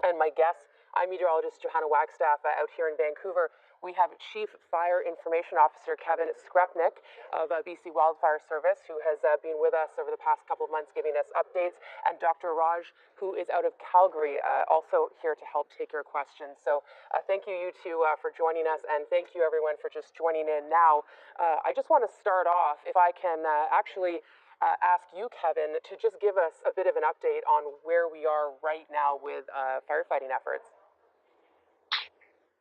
And my guests, I'm meteorologist Johanna Wagstaff out here in Vancouver. We have Chief Fire Information Officer Kevin Skrupnik of B.C.WildfireService, who has been with us over the past couple of months giving us updates, and Dr. Raj, who is out of Calgary, also here to help take your questions. So thank you two, for joining us, and thank you everyone for just joining in now. I just want to start off, if I can actually ask you, Kevin, to just give us a bit of an update on where we are right now with firefighting efforts.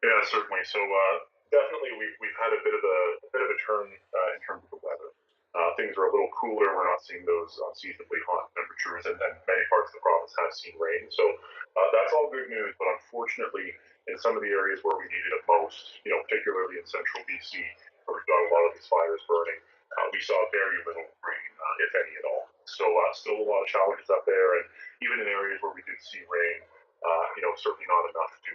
Yeah, certainly. So definitely, we've had a bit of a turn in terms of the weather. Things are a little cooler. We're not seeing those unseasonably hot temperatures, and many parts of the province have seen rain. So that's all good news. But unfortunately, in some of the areas where we needed it most, particularly in central BC, where we've got a lot of these fires burning, we saw very little rain, if any at all. So still a lot of challenges up there, and even in areas where we did see rain, certainly not enough to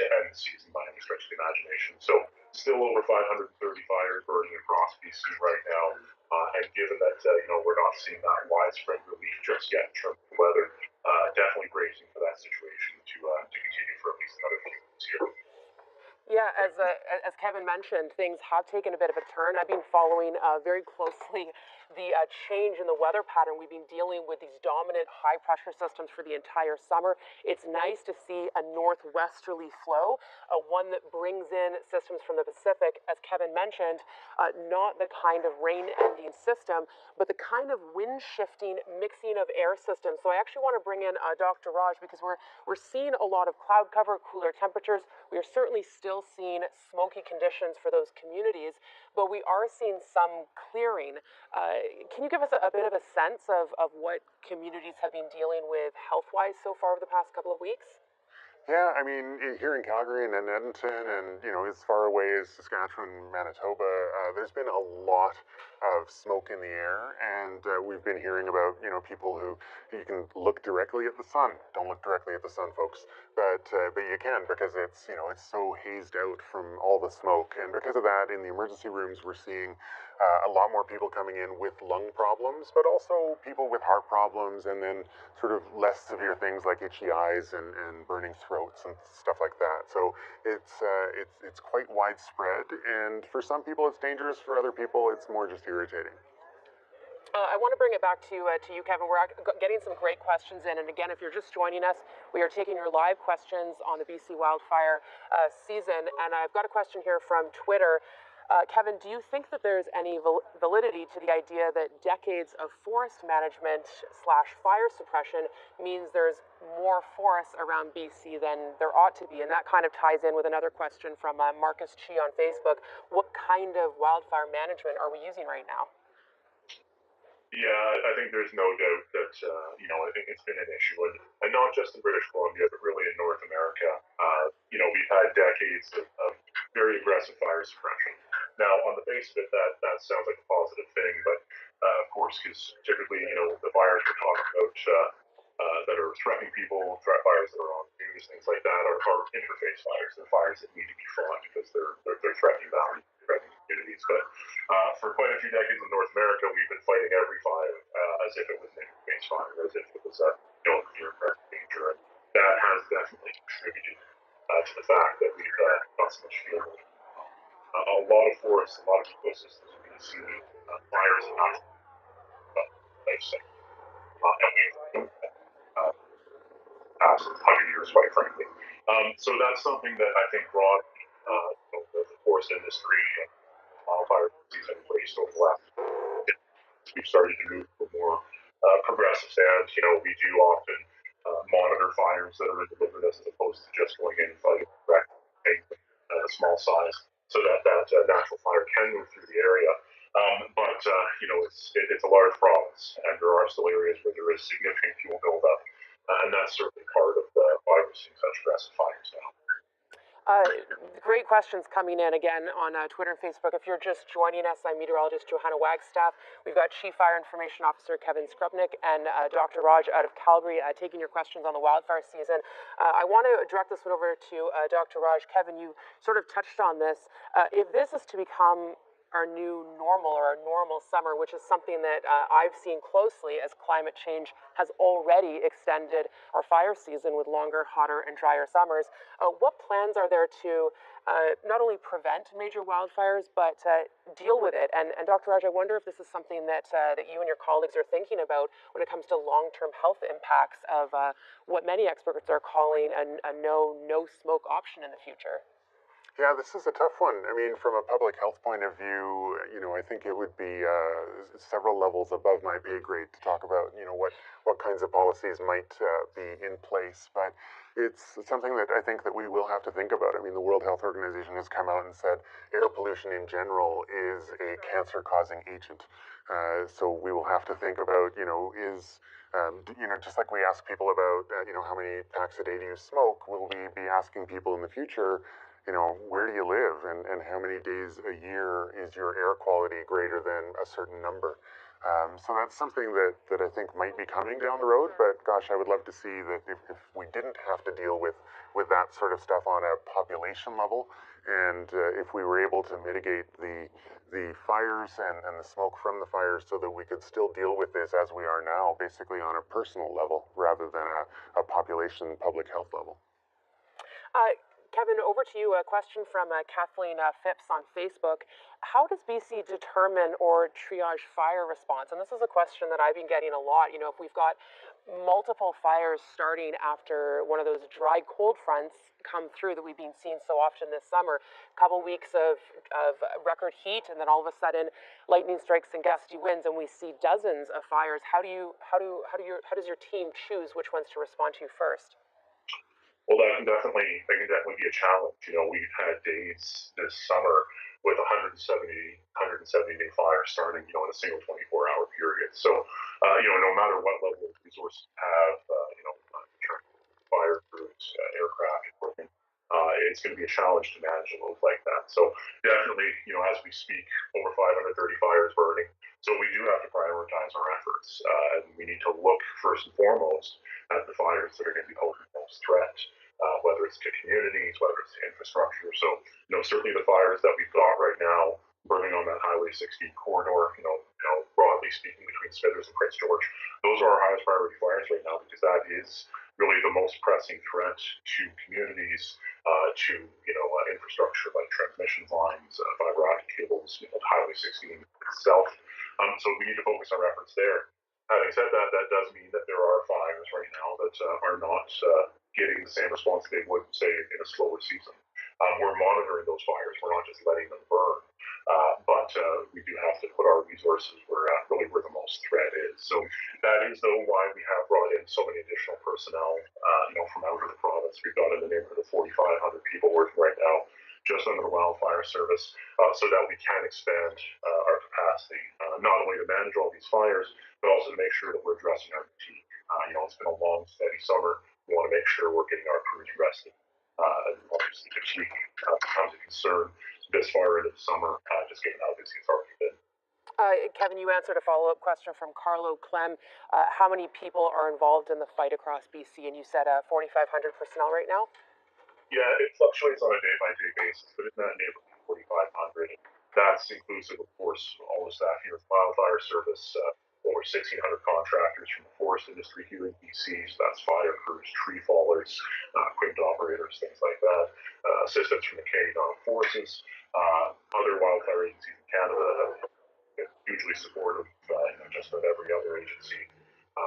end the season by any stretch of the imagination. So still over 530 fires burning across BC right now, and given that we're not seeing that widespread relief just yet in terms of the weather, definitely bracing for that situation to continue for at least another few months here. Yeah, as Kevin mentioned, things have taken a bit of a turn. I've been following very closely the change in the weather pattern. We've been dealing with these dominant high-pressure systems for the entire summer. It's nice to see a northwesterly flow, one that brings in systems from the Pacific, as Kevin mentioned, not the kind of rain-ending system, but the kind of wind-shifting mixing of air systems. So I actually want to bring in Dr. Raj, because we're seeing a lot of cloud cover, cooler temperatures. We are certainly still seeing smoky conditions for those communities, but we are seeing some clearing. Can you give us a bit of a sense of what communities have been dealing with health-wise so far over the past couple of weeks? Yeah, I mean, here in Calgary and in Edmonton and, as far away as Saskatchewan, Manitoba, there's been a lot of smoke in the air, and we've been hearing about, people who, you can look directly at the sun. Don't look directly at the sun, folks, but you can, because it's, it's so hazed out from all the smoke, and because of that, in the emergency rooms, we're seeing a lot more people coming in with lung problems, but also people with heart problems, and then sort of less severe things like itchy eyes and burning throats and stuff like that. So it's quite widespread, and for some people it's dangerous. For other people, it's more just irritating. I want to bring it back to you, Kevin. We're getting some great questions in. And again, if you're just joining us, we are taking your live questions on the BC wildfire season. And I've got a question here from Twitter. Kevin, do you think that there's any validity to the idea that decades of forest management / fire suppression means there's more forests around BC than there ought to be? And that kind of ties in with another question from Marcus Chi on Facebook. What kind of wildfire management are we using right now? Yeah, I think there's no doubt that, I think it's been an issue, and not just in British Columbia, but really in North America. We've had decades of very aggressive fire suppression. Now, on the face of it, that sounds like a positive thing, but of course, because typically, the fires we're talking about that are threatening people, threat fires that are on news, things like that, are interface fires. They're fires that need to be fought because they're threatening boundaries, threatening communities. But for quite a few decades in North America, we've been fighting every fire as if it was an interface fire, as if it was a clear present danger. And that has definitely contributed to the fact that we've got so much field. A lot of forests, a lot of ecosystems are going to see fires and not life cycle. And we've past 100 years, quite frankly. So that's something that I think brought the forest industry and wildfire season embraced over the last. We've started to move to a more progressive stance. We do often monitor fires that are in the wilderness as opposed to just going in and fighting a small size, so that natural fire can move through the area. But it's a large province, and there are still areas where there is significant fuel buildup, and that's certainly part of why we're seeing such aggressive fires now. Great questions coming in again on Twitter and Facebook. If you're just joining us, I'm meteorologist Johanna Wagstaff. We've got Chief Fire Information Officer Kevin Skrupnik and Dr. Raj out of Calgary taking your questions on the wildfire season. I want to direct this one over to Dr. Raj. Kevin, you sort of touched on this. If this is to become our new normal or our normal summer, which is something that I've seen closely as climate change has already extended our fire season with longer, hotter, and drier summers. What plans are there to not only prevent major wildfires, but deal with it? And Dr. Raj, I wonder if this is something that you and your colleagues are thinking about when it comes to long-term health impacts of what many experts are calling a no smoke option in the future. Yeah, this is a tough one. I mean, from a public health point of view, I think it would be several levels above my pay grade to talk about, what kinds of policies might be in place. But it's something that I think that we will have to think about. I mean, the World Health Organization has come out and said air pollution in general is a cancer-causing agent. So we will have to think about, just like we ask people about, how many packs a day do you smoke, will we be asking people in the future, where do you live and how many days a year is your air quality greater than a certain number? So that's something that I think might be coming down the road, but gosh, I would love to see that if we didn't have to deal with that sort of stuff on a population level, and if we were able to mitigate the fires and the smoke from the fires so that we could still deal with this as we are now, basically on a personal level rather than a population public health level. Kevin, over to you. A question from Kathleen Phipps on Facebook. How does BC determine or triage fire response? And this is a question that I've been getting a lot. If we've got multiple fires starting after one of those dry cold fronts come through that we've been seeing so often this summer, a couple weeks of record heat, and then all of a sudden lightning strikes and gusty winds, and we see dozens of fires. How does your team choose which ones to respond to first? Well, that can definitely be a challenge. We've had days this summer with 170 day fires starting, in a single 24-hour period. So, no matter what level of resources you have, fire crews, aircraft, equipment, it's going to be a challenge to manage a load like that. So definitely, as we speak, over 530 fires burning. So we do have to prioritize our efforts, and we need to look first and foremost at the fires that are going to be posing the most threat, whether it's to communities, whether it's to infrastructure. So, certainly the fires that we've got right now burning on that Highway 16 corridor, broadly speaking, between Smithers and Prince George, those are our highest priority fires right now because that is really the most pressing threat to communities, to infrastructure like transmission lines, fiber optic cables, Highway 16 itself. So we need to focus our efforts there. Having said that, that does mean that there are fires right now that are not getting the same response they would, say, in a slower season. We're monitoring those fires. We're not just letting them burn, but we do have to put our resources where the most threat is. So that is, though, why we have brought in so many additional personnel, from out of the province. We've got in the neighborhood of 4,500 people working right now just under the wildfire service, so that we can expand our capacity, not only to manage all these fires, but also to make sure that we're addressing our fatigue. It's been a long, steady summer. We want to make sure we're getting our crews rested. And obviously, fatigue becomes a concern this far into the summer, just given how busy it's already been. Kevin, you answered a follow-up question from Carlo Clem. How many people are involved in the fight across BC? And you said 4,500 personnel right now? Yeah, it fluctuates on a day-by-day basis, but in that neighborhood, 4,500. That's inclusive, of course, all the staff here at the Wildfire Service, over 1,600 contractors from the forest industry here in BC. So that's fire crews, tree fallers, equipment operators, things like that. Assistants from the Canadian Armed Forces, other wildfire agencies in Canada have been hugely supportive. Just about every other agency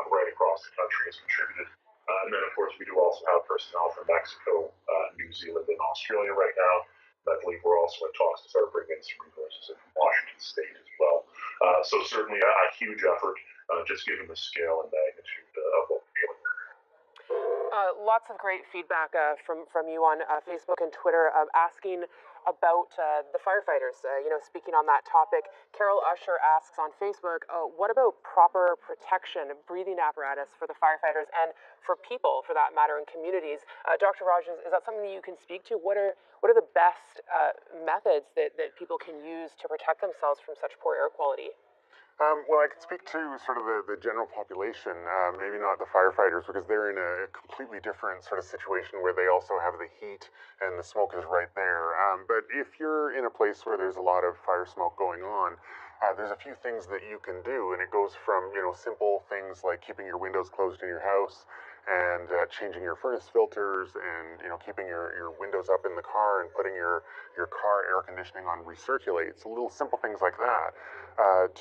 right across the country has contributed. And then, of course, we do also have personnel from Mexico, New Zealand, and Australia right now. And I believe we're also in talks to start bringing in some resources from Washington State as well. So certainly a huge effort, just given the scale and magnitude of what we're dealing with. Lots of great feedback from you on Facebook and Twitter asking about the firefighters. Speaking on that topic, Carol Usher asks on Facebook, what about proper protection, breathing apparatus for the firefighters and for people, for that matter, in communities? Dr. Raj, is that something that you can speak to? What are the best methods that people can use to protect themselves from such poor air quality? Well, I can speak to sort of the general population, maybe not the firefighters, because they're in a completely different sort of situation where they also have the heat and the smoke is right there. But if you're in a place where there's a lot of fire smoke going on, there's a few things that you can do, and it goes from simple things like keeping your windows closed in your house and changing your furnace filters and keeping your windows up in the car and putting your car air conditioning on recirculate. So little simple things like that.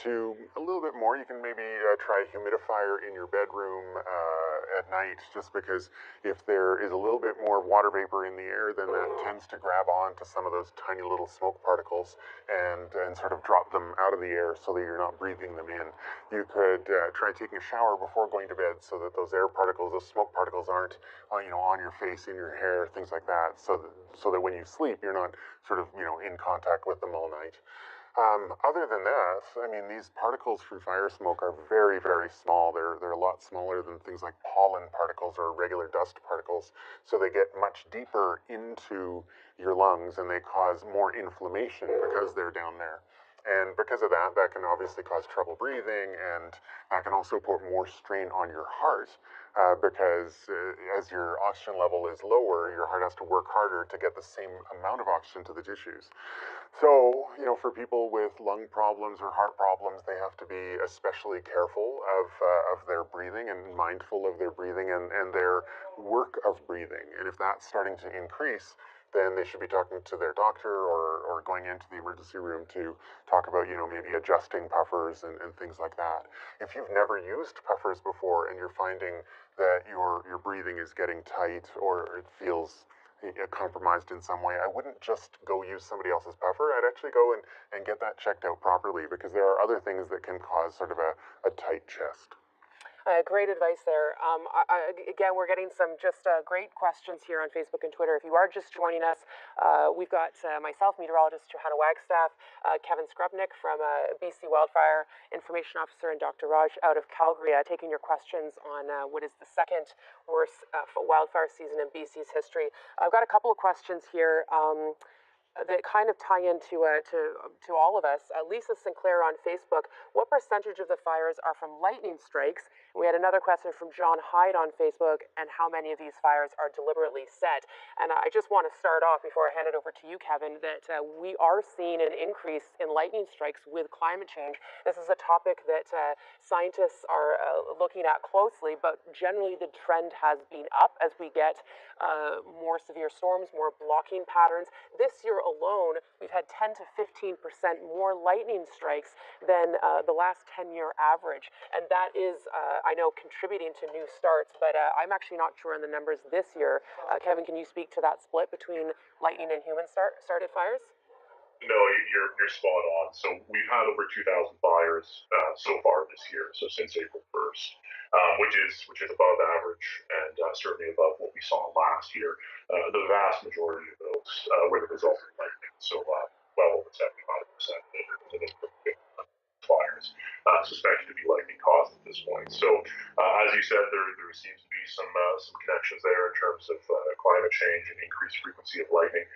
To a little bit more, you can maybe try a humidifier in your bedroom at night, just because if there is a little bit more water vapor in the air, then that tends to grab on to some of those tiny little smoke particles and sort of drop them out of the air so that you're not breathing them in. You could try taking a shower before going to bed so that those air particles, those smoke particles aren't on your face, in your hair, things like that, so that when you sleep, you're not sort of in contact with them all night. Other than that, I mean, these particles from fire smoke are very, very small. They're a lot smaller than things like pollen particles or regular dust particles. So they get much deeper into your lungs and they cause more inflammation because they're down there. And because of that, that can obviously cause trouble breathing, and that can also put more strain on your heart because as your oxygen level is lower, your heart has to work harder to get the same amount of oxygen to the tissues. So, for people with lung problems or heart problems, they have to be especially careful of their breathing and mindful of their breathing and their work of breathing. And if that's starting to increase, then they should be talking to their doctor or going into the emergency room to talk about, maybe adjusting puffers and things like that. If you've never used puffers before and you're finding that your breathing is getting tight or it feels compromised in some way, I wouldn't just go use somebody else's puffer. I'd actually go and get that checked out properly, because there are other things that can cause sort of a tight chest. Great advice there. Again, we're getting some just great questions here on Facebook and Twitter. If you are just joining us, we've got myself, meteorologist Johanna Wagstaff, Kevin Skrupnik from B.C. Wildfire Information Officer, and Dr. Raj out of Calgary, taking your questions on what is the second worst wildfire season in BC's history. I've got a couple of questions here. That kind of tie into to all of us. Lisa Sinclair on Facebook: what percentage of the fires are from lightning strikes? And we had another question from John Hyde on Facebook: and how many of these fires are deliberately set? And I just want to start off, before I hand it over to you, Kevin, that we are seeing an increase in lightning strikes with climate change. This is a topic that scientists are looking at closely, but generally the trend has been up as we get more severe storms, more blocking patterns. This year alone, we've had 10 to 15% more lightning strikes than the last 10-year average. And that is, I know, contributing to new starts, but I'm actually not sure on the numbers this year. Kevin, can you speak to that split between lightning and human-started fires? No, you're spot on. So we've had over 2,000 fires so far this year, so since April 1st, which is above average and certainly above what we saw last year. The vast majority of those were the result of lightning, so well over 75% of the fires suspected to be lightning caused at this point. So, as you said, there seems to be some connections there in terms of climate change and increased frequency of lightning.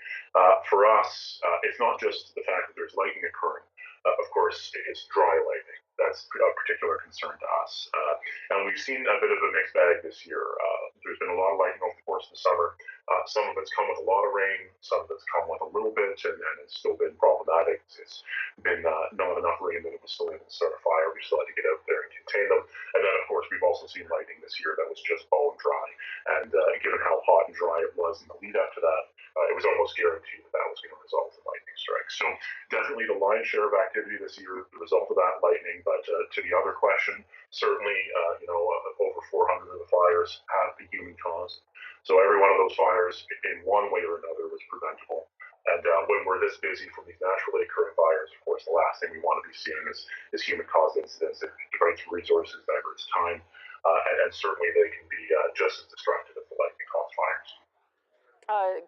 For us, it's not just the fact that there's lightning occurring. Of course, it's dry lightning. That's a particular concern to us. And we've seen a bit of a mixed bag this year. There's been a lot of lightning over the course of the summer. Some of it's come with a lot of rain, some of it's come with a little bit, and it's still been problematic. It's been not enough rain that it was still able to start a fire. We still had to get out there and contain them. And then, of course, we've also seen lightning this year that was just bone dry. And given how hot and dry it was in the lead up to that, it was almost guaranteed that was going to result in lightning strikes. So definitely the lion's share of activity this year is the result of that lightning. But to the other question, certainly, over 400 of the fires have been human caused. So every one of those fires, in one way or another, was preventable. And when we're this busy from these naturally occurring fires, of course, the last thing we want to be seeing is human-caused incidents. It drains resources, diverts time, and certainly they can be just as destructive as the lightning-caused fires.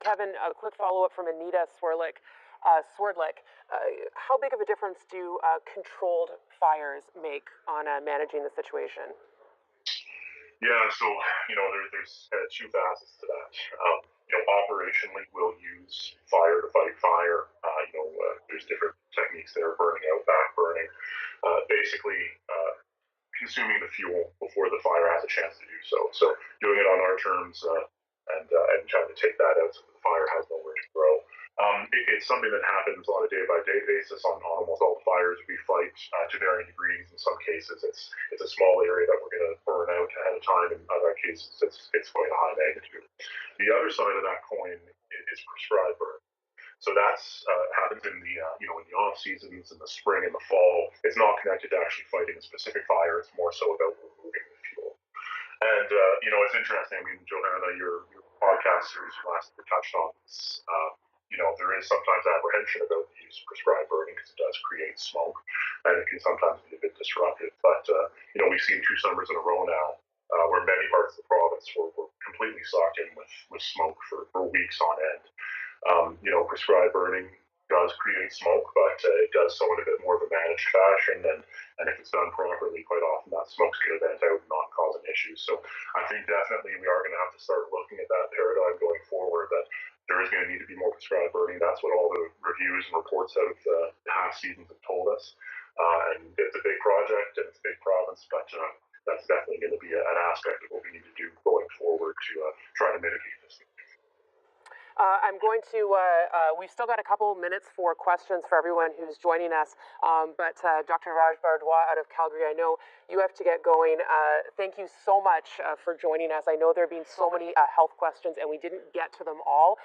Kevin, a quick follow-up from Anita Swordlick. How big of a difference do controlled fires make on managing the situation? Yeah, so there's kind of two facets to that. Operationally, we'll use fire to fight fire. There's different techniques there: burning out, back burning. basically consuming the fuel before the fire has a chance to do so. So doing it on our terms and trying to take that out so the fire has nowhere to grow. It's something that happens on a day-by-day basis on almost all the fires we fight to varying degrees. In some cases, it's a small area that we're going to burn out ahead of time. In other cases, it's quite a high magnitude. The other side of that coin is prescribed burn. So that's happens in the in the off seasons, in the spring and the fall. It's not connected to actually fighting a specific fire. It's more so about removing the fuel. And it's interesting. I mean, Johanna, your podcast series last year touched on this. There is sometimes apprehension about the use of prescribed burning because it does create smoke, and it can sometimes be a bit disruptive. But we've seen 2 summers in a row now where many parts of the province were completely socked in with smoke for weeks on end. Prescribed burning does create smoke, but it does so in a bit more of a managed fashion, and if it's done properly, quite often that smoke's going to vent out and not cause an issue. So I think definitely we are going to have to start looking at that paradigm going forward, that there is going to need to be more prescribed burning. That's what all the reviews and reports out of the past seasons have told us. And it's a big project and it's a big province, but that's definitely going to be an aspect of what we need to do going forward to try to mitigate this. I'm going to, we've still got a couple minutes for questions for everyone who's joining us, but Dr. Raj Bardwaj out of Calgary, I know you have to get going. Thank you so much for joining us. I know there have been so many health questions and we didn't get to them all,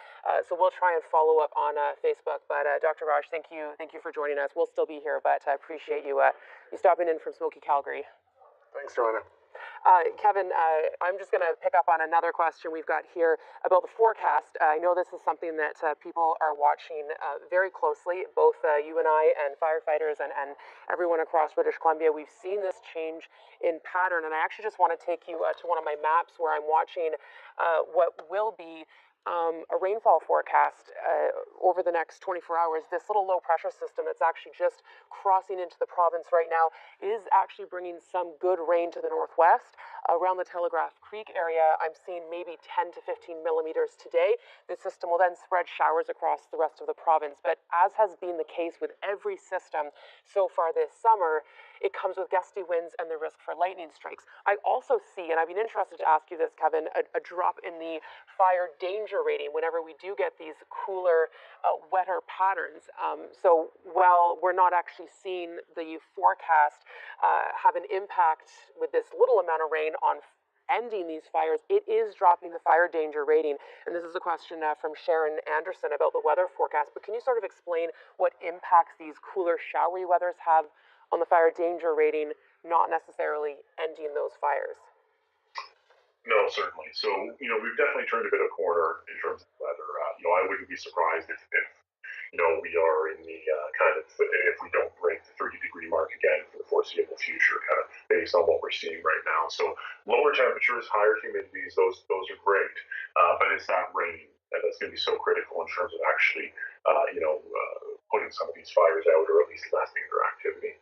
so we'll try and follow up on Facebook, but Dr. Raj, thank you for joining us. We'll still be here, but I appreciate you stopping in from Smoky Calgary. Thanks, Joanna. Kevin, I'm just going to pick up on another question we've got here about the forecast. I know this is something that people are watching very closely, both you and I and firefighters and everyone across British Columbia. We've seen this change in pattern, and I actually just want to take you to one of my maps where I'm watching what will be a rainfall forecast over the next 24 hours. This little low pressure system that's actually just crossing into the province right now is actually bringing some good rain to the northwest. Around the Telegraph Creek area, I'm seeing maybe 10 to 15 millimeters today. This system will then spread showers across the rest of the province. But as has been the case with every system so far this summer, it comes with gusty winds and the risk for lightning strikes. I also see, and I've been interested to ask you this, Kevin, a drop in the fire danger rating whenever we do get these cooler, wetter patterns. So while we're not actually seeing the forecast have an impact with this little amount of rain on ending these fires, it is dropping the fire danger rating. And this is a question from Sharon Anderson about the weather forecast. But can you sort of explain what impacts these cooler, showery weathers have on the fire danger rating, not necessarily ending those fires? No, certainly. So, we've definitely turned a bit of a corner in terms of weather. I wouldn't be surprised if we are in the if we don't break the 30-degree mark again for the foreseeable future, kind of based on what we're seeing right now. So lower temperatures, higher humidities, those are great, but it's that rain that's going to be so critical in terms of actually, putting some of these fires out or at least lessening their activity.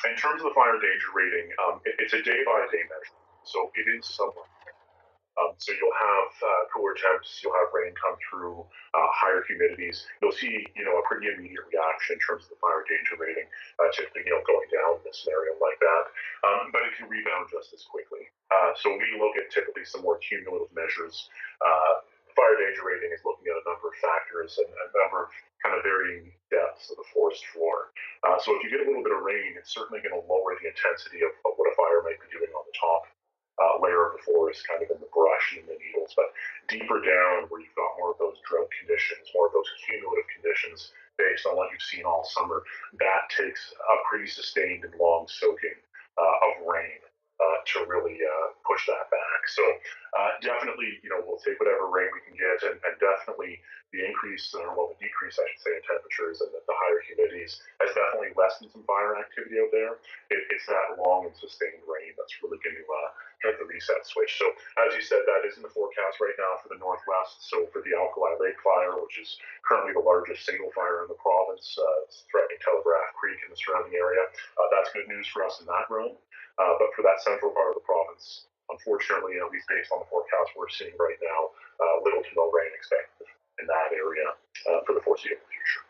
In terms of the fire danger rating, it's a day-by-day measure, so it is somewhat. So you'll have cooler temps, you'll have rain come through, higher humidities. You'll see, a pretty immediate reaction in terms of the fire danger rating, typically, going down in a scenario like that. But it can rebound just as quickly. So we look at typically some more cumulative measures. Fire danger rating is looking at a number of factors and a number of kind of varying depths of the forest floor. So if you get a little bit of rain, it's certainly going to lower the intensity of what a fire might be doing on the top layer of the forest, kind of in the brush and the needles. But deeper down, where you've got more of those drought conditions, more of those cumulative conditions based on what you've seen all summer, that takes a pretty sustained and long soaking of rain to really push that back. So definitely, we'll take whatever rain we can get, and definitely the increase, the decrease, I should say, in temperatures and the higher humidities has definitely lessened some fire activity out there. It's that long and sustained rain that's really going to hit the reset switch. So as you said, that is in the forecast right now for the Northwest. So for the Alkali Lake fire, which is currently the largest single fire in the province, it's threatening Telegraph Creek and the surrounding area. That's good news for us in that realm. But for that central part of the province, unfortunately, at least based on the forecast we're seeing right now, little to no rain expected in that area for the foreseeable future.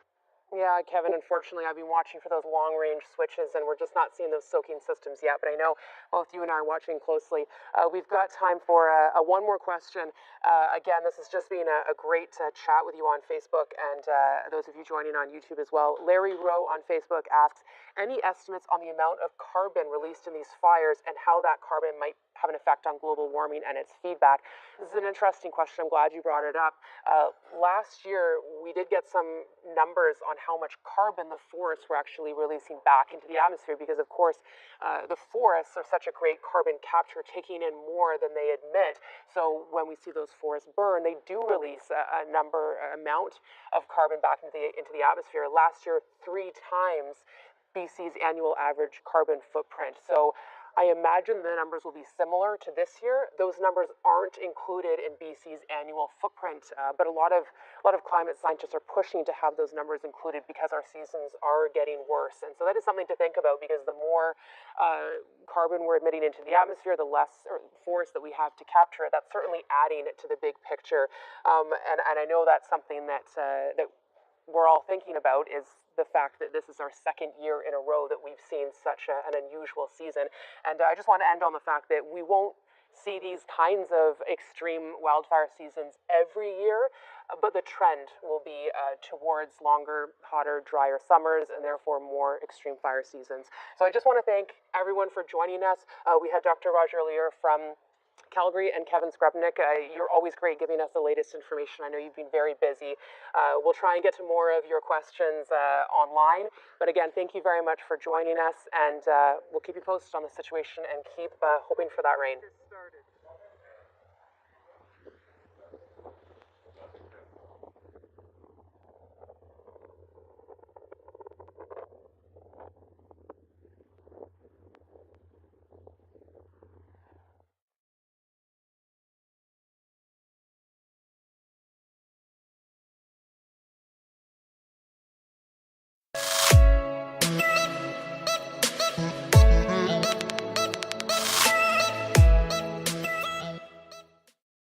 Yeah, Kevin, unfortunately, I've been watching for those long range switches, and we're just not seeing those soaking systems yet. But I know both you and I are watching closely. We've got time for a one more question. Again, this has just been a great chat with you on Facebook, and those of you joining on YouTube as well. Larry Rowe on Facebook asks, any estimates on the amount of carbon released in these fires and how that carbon might have an effect on global warming and its feedback? This is an interesting question. I'm glad you brought it up. Last year, we did get some numbers on how much carbon the forests were actually releasing back into the atmosphere because, of course, the forests are such a great carbon capture, taking in more than they admit. So when we see those forests burn, they do release a amount of carbon back into the atmosphere. Last year, 3 times BC's annual average carbon footprint. So I imagine the numbers will be similar to this year. Those numbers aren't included in BC's annual footprint, but a lot of climate scientists are pushing to have those numbers included because our seasons are getting worse. And so that is something to think about, because the more carbon we're emitting into the atmosphere, the less forest that we have to capture it. That's certainly adding to the big picture. And I know that's something that we're all thinking about, is the fact that this is our second year in a row that we've seen such an unusual season. And I just want to end on the fact that we won't see these kinds of extreme wildfire seasons every year, but the trend will be towards longer, hotter, drier summers, and therefore more extreme fire seasons. So I just want to thank everyone for joining us. We had Dr. Raj earlier from Calgary, and Kevin Skrebnik. You're always great giving us the latest information. I know you've been very busy. We'll try and get to more of your questions online. But again, thank you very much for joining us, and we'll keep you posted on the situation and keep hoping for that rain.